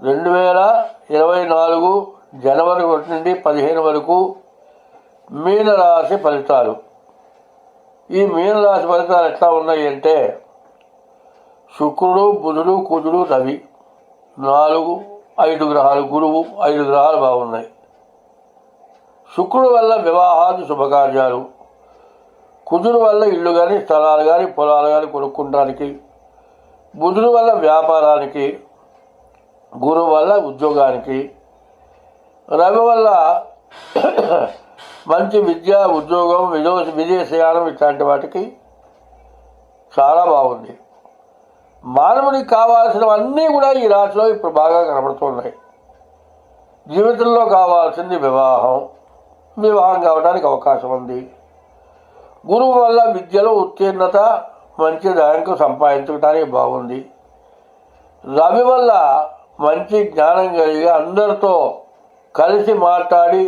2024 జనవరి 1 నుండి 15 వరకు మీనరాశి ఫలితాలు. ఈ మీనరాశి ఫలితాలు ఎట్లా ఉన్నాయి అంటే, శుక్రుడు, బుధుడు, కుజుడు, రవి 5 గ్రహాలు, గురువు 5 గ్రహాలు బాగున్నాయి. శుక్రుడు వల్ల వివాహాది శుభకార్యాలు, కుజుడు వల్ల ఇల్లు కానీ స్థలాలు కానీ పొలాలు కానీ కొనుక్కోవడానికి, బుధుడు వల్ల వ్యాపారానికి, గురువు వల్ల ఉద్యోగానికి, రవి వల్ల మంచి విద్య, ఉద్యోగం, విదేశయానం ఇట్లాంటి వాటికి చాలా బాగుంది. మానవునికి కావాల్సినవన్నీ కూడా ఈ రాశిలో ఇప్పుడు బాగా కనబడుతున్నాయి. జీవితంలో కావాల్సింది వివాహం కావడానికి అవకాశం ఉంది. గురువు వల్ల విద్యలో ఉత్తీర్ణత, మంచి ర్యాంకు సంపాదించడానికి బాగుంది. రవి వల్ల మంచి జ్ఞానం కలిగి అందరితో కలిసి మాట్లాడి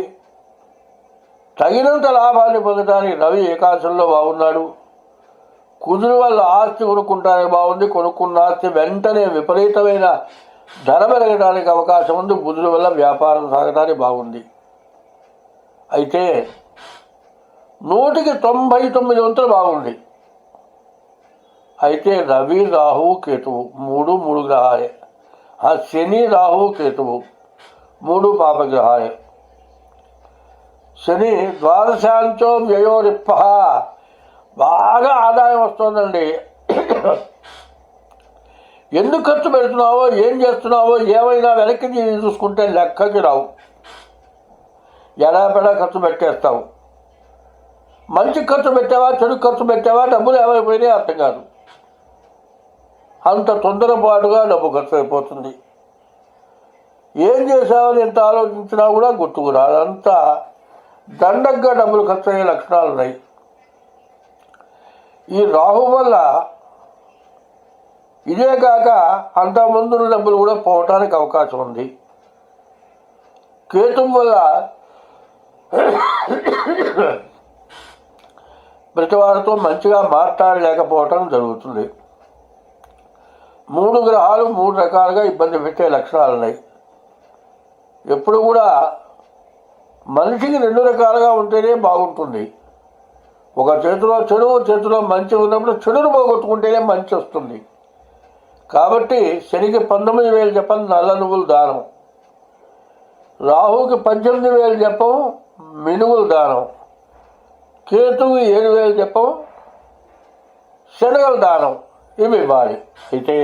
తగినంత లాభాన్ని పొందడానికి రవి ఏకాదశంలో బాగున్నాడు. కుజుడు వల్ల ఆస్తి కొనుక్కుంటానికి బాగుంది. కొనుక్కున్న ఆస్తి వెంటనే విపరీతమైన ధర పెరగడానికి అవకాశం ఉంది. బుధుడు వల్ల వ్యాపారం సాగడానికి బాగుంది. అయితే 199 వంతులు బాగుంది. అయితే రవి, రాహువు, కేతువు మూడు గ్రహాలే. శని, రాహువు, కేతువు 3 పాపగ్రహాలే. శని ద్వాదశాంతో వ్యయోరిప్ప, బాగా ఆదాయం వస్తుందండి. ఎందుకు ఖర్చు పెడుతున్నావో, ఏం చేస్తున్నావో ఏమైనా వెనక్కి చూసుకుంటే లెక్కకి రావు. ఎడాపెడా ఖర్చు పెట్టేస్తావు. మంచి ఖర్చు పెట్టావా, చెడు ఖర్చు పెట్టావా, డబ్బులు ఏమైపోయినాయి అర్థం కాదు. అంత తొందరపాటుగా డబ్బు ఖర్చు అయిపోతుంది. ఏం చేసావని ఎంత ఆలోచించినా కూడా గుర్తుకు రాదు. అంతా దండగ్గా డబ్బులు ఖర్చు అయ్యే లక్షణాలు ఉన్నాయి. ఈ రాహు వల్ల ఇదే కాక అంతకుముందున్న డబ్బులు కూడా పోవటానికి అవకాశం ఉంది. కేతు వల్ల ప్రతి వారితో మంచిగా మాట్లాడలేకపోవటం జరుగుతుంది. 3 గ్రహాలు 3 రకాలుగా ఇబ్బంది పెట్టే లక్షణాలు ఉన్నాయి. ఎప్పుడు కూడా మనిషికి 2 రకాలుగా ఉంటేనే బాగుంటుంది. ఒక చేతిలో చెడు, చేతిలో మంచి ఉన్నప్పుడు చెడును పోగొట్టుకుంటేనే మంచి వస్తుంది. కాబట్టి శనికి 19,000 జపం నల్ల నువ్వులు దానం, రాహుకి 18,000 జపం మినుగులు దానం, కేతువు 7,000 జపం శనగలు దానం ఇవి ఇవ్వాలి. అయితే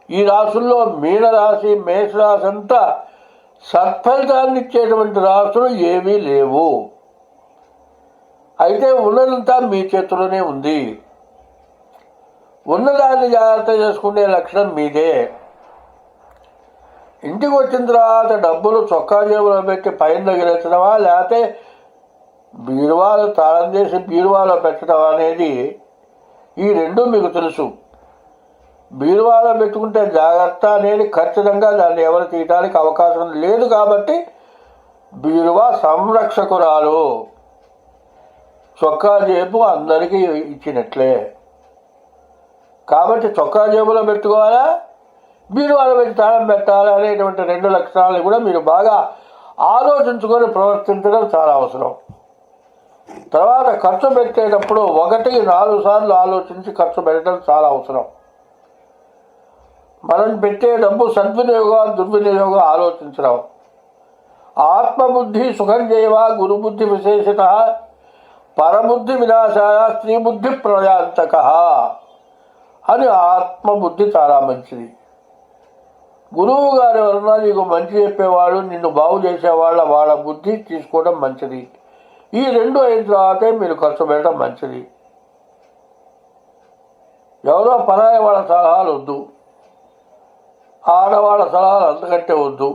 ఈ రాశుల్లో మీనరాశి, మేషరాశి అంతా సత్ఫలితాన్ని ఇచ్చేటువంటి రాశులు ఏమీ లేవు. అయితే ఉన్నదంతా మీ చేతిలోనే ఉంది. ఉన్నదాన్ని జాగ్రత్త చేసుకునే లక్షణం మీదే. ఇంటికి వచ్చిన తర్వాత డబ్బులు చొక్కా జేబులో పెట్టి పైన తగిలించడమా, లేకపోతే బీరువాలో తాళం చేసి బీరువాలో పెట్టడం అనేది ఈ 2 మీకు తెలుసు. బీరువాలో పెట్టుకుంటే జాగ్రత్త అనేది ఖచ్చితంగా దాన్ని ఎవరు తీయటానికి అవకాశం లేదు. కాబట్టి బీరువా సంరక్షకురాలు. చొక్కా జేబు అందరికీ ఇచ్చినట్లే. కాబట్టి చొక్కా జేబులో పెట్టుకోవాలా, బీరువాలో పెట్టి తాళం పెట్టాలా అనేటువంటి 2 లక్షణాలను కూడా మీరు బాగా ఆలోచించుకొని ప్రవర్తించడం చాలా అవసరం. తర్వాత ఖర్చు పెట్టేటప్పుడు 1-4 సార్లు ఆలోచించి ఖర్చు పెట్టడం చాలా అవసరం. మనం పెట్టే డబ్బు సద్వినియోగం, దుర్వినియోగం ఆలోచించడం. ఆత్మబుద్ధి సుఖం చేయవా, గురుబుద్ధి విశేషత, పరబుద్ధి వినాశాయ, స్త్రీబుద్ధి ప్రయాంతక అని ఆత్మబుద్ధి చాలా మంచిది. గురువు గారు ఎవరన్నా నీకు మంచి చెప్పేవాళ్ళు, నిన్ను బాగు వాళ్ళ బుద్ధి తీసుకోవడం మంచిది. ఈ 2 అయిన తర్వాతే మీరు ఖర్చు పెట్టడం మంచిది. ఎవరో పరాయి వాళ్ళ సలహాలు వద్దు, ఆడవాళ్ళ సలహాలు అంతకంటే వద్దు.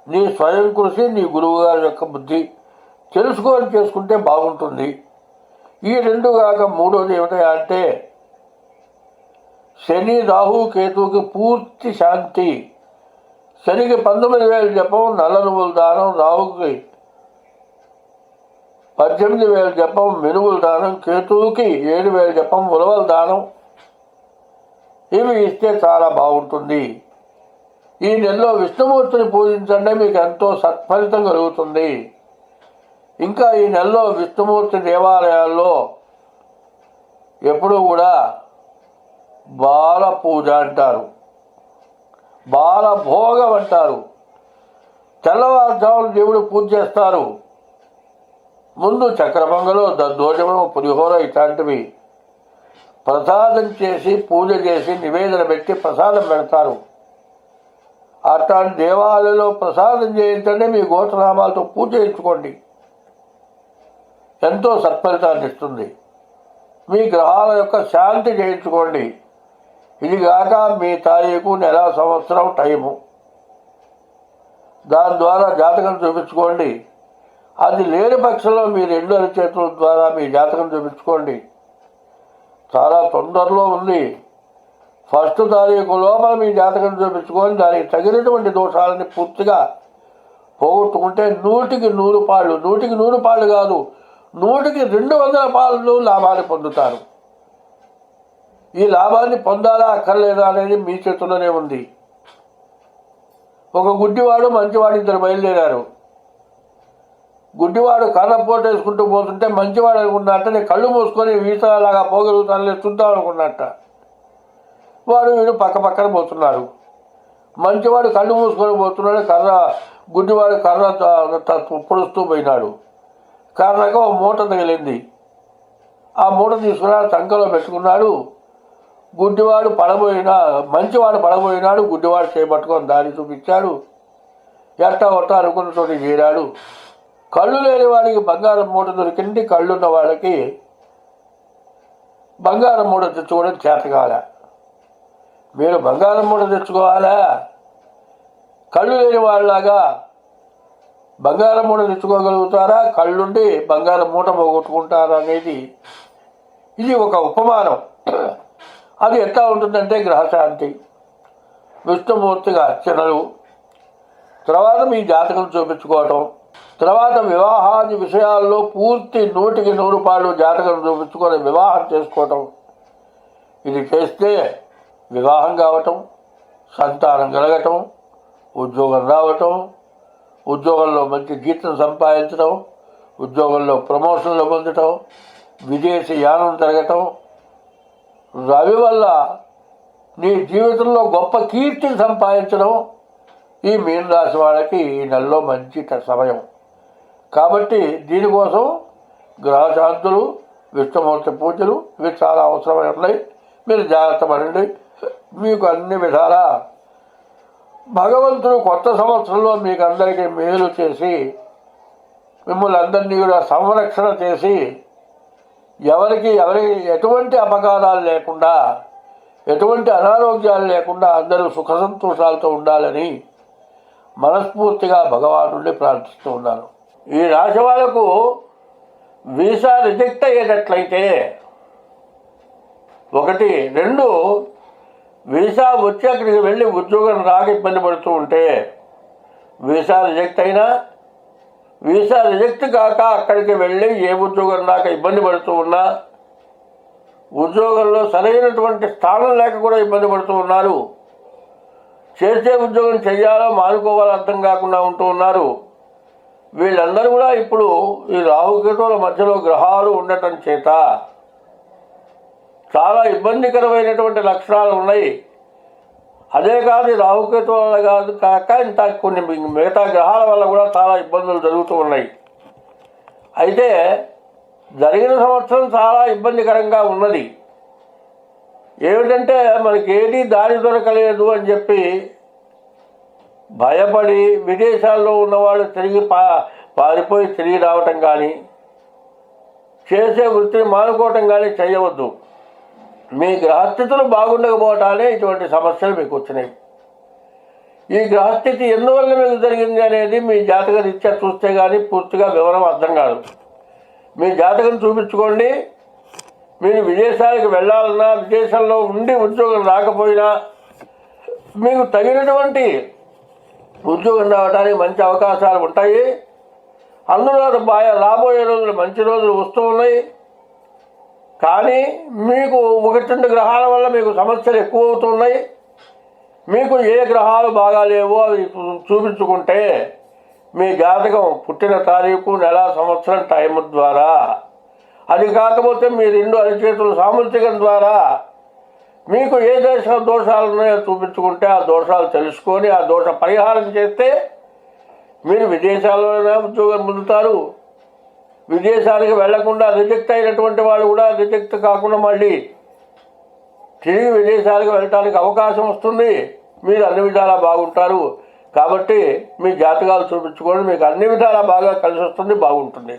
నీ స్వయం కృషి, నీ గురువు గారి యొక్క బుద్ధి తెలుసుకొని చేసుకుంటే బాగుంటుంది. ఈ 2 కాక 3వది ఏమిటంటే శని, రాహు, కేతువుకి పూర్తి శాంతి. శనికి 19,000 జపం నల్ల నువ్వులు దానం, రాహుకి 18,000 జపం మినుగులు దానం, కేతువుకి 7,000 జపం ఉలవల దానం ఇవి ఇస్తే చాలా బాగుంటుంది. ఈ నెలలో విష్ణుమూర్తిని పూజించండి, మీకు ఎంతో సత్ఫలితం కలుగుతుంది. ఇంకా ఈ నెలలో విష్ణుమూర్తి దేవాలయాల్లో ఎప్పుడూ కూడా బాల పూజ అంటారు, బాల భోగం అంటారు. తెల్లవారుజామున దేవుడు పూజ చేస్తారు. ముందు చక్కెర పొంగలు, దద్దోజనం, పులిహోర ఇట్లాంటివి ప్రసాదం చేసి పూజ చేసి నివేదన పెట్టి ప్రసాదం పెడతారు. అట్లాంటి దేవాలయంలో ప్రసాదం చేయించండి, మీ గోత్రనామాలతో పూజ చేయించుకోండి, ఎంతో సత్ఫలితాన్ని ఇస్తుంది. మీ గ్రహాల యొక్క శాంతి చేయించుకోండి. ఇది కాక మీ తారీఖు, నెల, సంవత్సరం, టైము, దాని ద్వారా జాతకం చూపించుకోండి. అది లేని పక్షంలో మీ రెండు అరిచేతుల ద్వారా మీ జాతకం చూపించుకోండి. చాలా తొందరలో ఉంది. 1 తారీఖు లోపల మీ జాతకం చూపించుకొని దానికి తగినటువంటి దోషాలని పూర్తిగా పోగొట్టుకుంటే 100కి 100 పాళ్ళు, 100కి 100 పాళ్ళు కాదు, 100కి 200 పాళ్ళు లాభాన్ని పొందుతారు. ఈ లాభాన్ని పొందాలా అక్కర్లేదా అనేది మీ చేతుల్లోనే ఉంది. ఒక గుడ్డివాడు మంచివాడు ఇద్దరు బయలుదేరారు. గుడ్డివాడు కర్ర పోటు వేసుకుంటూ పోతుంటే మంచివాడు అనుకున్నట్ట నేను కళ్ళు మూసుకొని వీసాలాగా పోగలుగుతాను చూద్దాం అనుకున్నట్ట. వాడు వీడు పక్కన పోతున్నారు. మంచివాడు కళ్ళు మూసుకొని పోతున్నాడు, గుడ్డివాడు కర్ర పొడుస్తూ పోయినాడు. కర్రగా ఒక మూట తగిలింది. ఆ మూట తీసుకుని సంకలో పెట్టుకున్నాడు. మంచివాడు పడబోయినాడు. గుడ్డివాడు చేపట్టుకొని దారి చూపించాడు. ఎట్టా అనుకున్న చోటి చేరాడు. కళ్ళు లేని వాడికి బంగారం మూట దొరికింది, కళ్ళున్న వాళ్ళకి బంగారం మూట తెచ్చుకోవడం చేత కావాలా? మీరు బంగారం మూట తెచ్చుకోవాలా? కళ్ళు లేని వాళ్ళలాగా బంగారం మూట తెచ్చుకోగలుగుతారా? కళ్ళుండి బంగారం మూట పోగొట్టుకుంటారా అనేది ఇది ఒక ఉపమానం. అది ఎట్లా ఉంటుందంటే గ్రహశాంతి, విష్ణుమూర్తిగా అర్చనలు, తర్వాత మీ జాతకం చూపించుకోవటం, తర్వాత వివాహాది విషయాల్లో పూర్తి 100కి 100 పాళ్ళు జాతకం చూపించుకొని వివాహం చేసుకోవటం. ఇది చేస్తే వివాహం కావటం, సంతానం కలగటం, ఉద్యోగం రావటం, ఉద్యోగంలో మంచి జీతం సంపాదించడం, ఉద్యోగంలో ప్రమోషన్లు పొందటం, విదేశీ యానం జరగటం, రవి వల్ల నీ జీవితంలో గొప్ప కీర్తిని సంపాదించడం ఈ మీన రాశి వాళ్ళకి ఈ నెలలో మంచి సమయం. కాబట్టి దీనికోసం గ్రహశాంతులు, విష్ణుమూర్తి పూజలు ఇవి చాలా అవసరమై ఉన్నాయి. మీరు జాగ్రత్త పడండి. మీకు అన్ని విధాలా భగవంతుడు కొత్త సంవత్సరంలో మీకు అందరికీ మేలు చేసి మిమ్మల్ని అందరినీ కూడా సంరక్షణ చేసి ఎవరికి ఎటువంటి అపకారాలు లేకుండా, ఎటువంటి అనారోగ్యాలు లేకుండా అందరూ సుఖ సంతోషాలతో ఉండాలని మనస్ఫూర్తిగా భగవానుడిని ప్రార్థిస్తూ ఉన్నాను. ఈ రాశి వాళ్ళకు వీసా రిజెక్ట్ అయ్యేటట్లయితే 1, 2 వీసా వచ్చి అక్కడికి వెళ్ళి ఉద్యోగం రాక ఇబ్బంది పడుతూ ఉంటే వీసా రిజెక్ట్ అయినా, వీసా రిజెక్ట్ కాక అక్కడికి వెళ్ళి ఏ ఉద్యోగం రాక ఇబ్బంది పడుతూ ఉన్నా, ఉద్యోగంలో సరైనటువంటి స్థానం లేక కూడా ఇబ్బంది పడుతూ ఉన్నారు, చేసే ఉద్యోగం చెయ్యాలో మానుకోవాలో అర్థం కాకుండా ఉంటూ ఉన్నారు. వీళ్ళందరూ కూడా ఇప్పుడు ఈ రాహుకేతువుల మధ్యలో గ్రహాలు ఉండటం చేత చాలా ఇబ్బందికరమైనటువంటి లక్షణాలు ఉన్నాయి. అదే కాదు రాహుకేతువుల కాక ఇంత కొన్ని మిగతా గ్రహాల వల్ల కూడా చాలా ఇబ్బందులు జరుగుతూ ఉన్నాయి. అయితే జరిగిన సంవత్సరం చాలా ఇబ్బందికరంగా ఉన్నది. ఏమిటంటే మనకి ఏది దారి దొరకలేదు అని చెప్పి భయపడి విదేశాల్లో ఉన్నవాళ్ళు పారిపోయి తిరిగి రావటం కానీ, చేసే వృత్తిని మానుకోవటం కానీ చేయవద్దు. మీ గ్రహస్థితులు బాగుండకపోవటానే ఇటువంటి సమస్యలు మీకు వచ్చినాయి. ఈ గ్రహస్థితి ఎందువల్ల మీకు జరిగింది అనేది మీ జాతక రీత్యా చూస్తే కానీ పూర్తిగా వివరం అర్థం కాదు. మీ జాతకం చూపించుకోండి. మీరు విదేశాలకు వెళ్ళాలన్నా, విదేశంలో ఉండి ఉద్యోగం రాకపోయినా మీకు తగినటువంటి ఉద్యోగం రావడానికి మంచి అవకాశాలు ఉంటాయి. అందులో రాబోయే రోజులు మంచి రోజులు వస్తూ ఉన్నాయి. కానీ మీకు 1-2 గ్రహాల వల్ల మీకు సమస్యలు ఎక్కువ అవుతున్నాయి. మీకు ఏ గ్రహాలు బాగా లేవో అవి చూపించుకుంటే మీ జాతకం పుట్టిన తారీఖు, నెల, సంవత్సరం, టైం ద్వారా, అది కాకపోతే మీ రెండు అరిచేతుల సామర్థ్యం ద్వారా మీకు ఏ దోషాలు ఉన్నాయో చూపించుకుంటే ఆ దోషాలు తెలుసుకొని ఆ దోష పరిహారం చేస్తే మీరు విదేశాల్లోనే ఉద్యోగం పొందుతారు. విదేశానికి వెళ్లకుండా రిజెక్ట్ అయినటువంటి వాళ్ళు కూడా రిజెక్ట్ కాకుండా మళ్ళీ తిరిగి విదేశాలకు వెళ్ళటానికి అవకాశం వస్తుంది. మీరు అన్ని విధాలా బాగుంటారు. కాబట్టి మీ జాతకాలు చూపించుకోండి, మీకు అన్ని విధాలా బాగా కలిసి వస్తుంది, బాగుంటుంది.